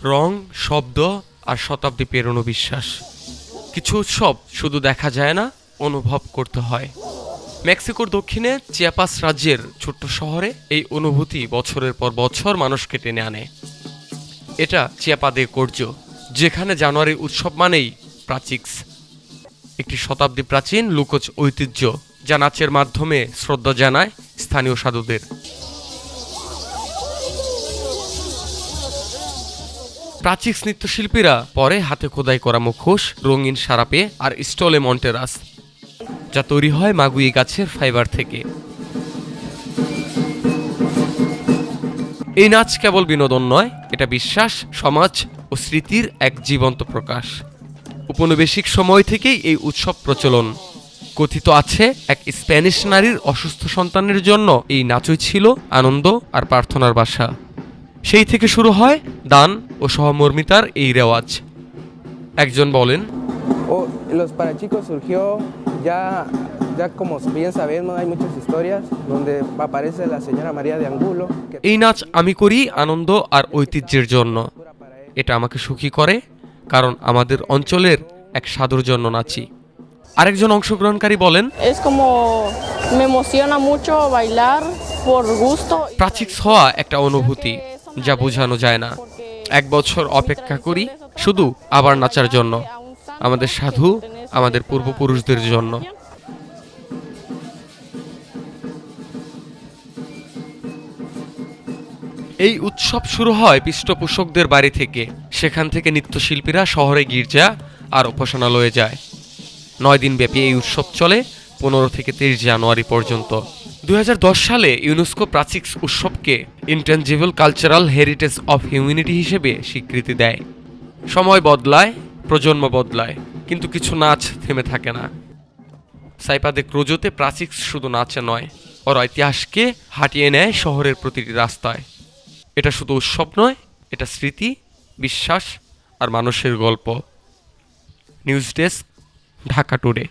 রং, শব্দ আর শতাব্দী পেরোনো বিশ্বাস। কিছু উৎসব শুধু দেখা যায় না, অনুভব করতে হয়। মেক্সিকোর দক্ষিণে চিয়াপাস রাজ্যের ছোট্ট শহরে এই অনুভূতি বছরের পর বছর মানুষকে টেনে আনে। এটা চিয়াপা দে কোর্জো, যেখানে জানুয়ারি উৎসব মানেই প্রাচিক্স, একটি শতাব্দী প্রাচীন লুকোচ ঐতিহ্য যা নাচের মাধ্যমে শ্রদ্ধা জানায় স্থানীয় সাধুদের। প্রাচিক্স নৃত্যশিল্পীরা পরে হাতে খোদাই করা মুখোশ, রঙিন সারাপে আর স্টলে মন্টেরাস, যা তৈরি হয় মাগুই গাছের ফাইবার থেকে। এই নাচ কেবল বিনোদন নয়, এটা বিশ্বাস, সমাজ ও স্মৃতির এক জীবন্ত প্রকাশ। উপনিবেশিক সময় থেকেই এই উৎসব প্রচলন। কথিত আছে এক স্প্যানিশ নারীর অসুস্থ সন্তানের জন্য এই নাচই ছিল আনন্দ আর প্রার্থনার ভাষা। সেই থেকে শুরু হয় দান ও সহমর্মিতার এই রেওয়াজ। একজন বলেন, Los parachicos surgió ya como bien sabemos, hay muchas historias donde aparece la señora María de Angulo. এই নাচ আমি করি আনন্দ আর ঐতিহ্যের জন্য। এটা আমাকে সুখী করে, কারণ আমাদের অঞ্চলের এক সাধুর জন্য নাচি। আরেকজন অংশগ্রহণকারী বলেন, Es como me emociona mucho bailar por gusto. প্রাচিক্স হওয়া একটা অনুভূতি যা বোঝানো যায় না। এক বছর অপেক্ষা করি শুধু আবার নাচার জন্য, আমাদের সাধু, আমাদের পূর্বপুরুষদের জন্য। এই উৎসব শুরু হয় পৃষ্ঠপোষকদের বাড়ি থেকে। সেখান থেকে নৃত্যশিল্পীরা শহরে গির্জা আর উপাসনালয়ে যায়। 9 দিন ব্যাপী এই উৎসব চলে 15 থেকে 23 জানুয়ারি পর্যন্ত। 2010 সালে ইউনেস্কো প্রাচিক্স উৎসবকে intangible cultural heritage of humanity হিসেবে স্বীকৃতি দেয়। সময় বদলায়, প্রজন্ম বদলায়, কিন্তু কিছু নাচ থেমে থাকে না। সাইপা দে কোর্জোতে প্রাচিক্স শুধু নাচে নয়, ওরা ইতিহাসকে হাঁটিয়ে নেয় শহরের প্রতিটি রাস্তায়। এটা শুধু উৎসব নয়, এটা স্মৃতি, বিশ্বাস আর মানুষের গল্প। News desk, Dhaka today.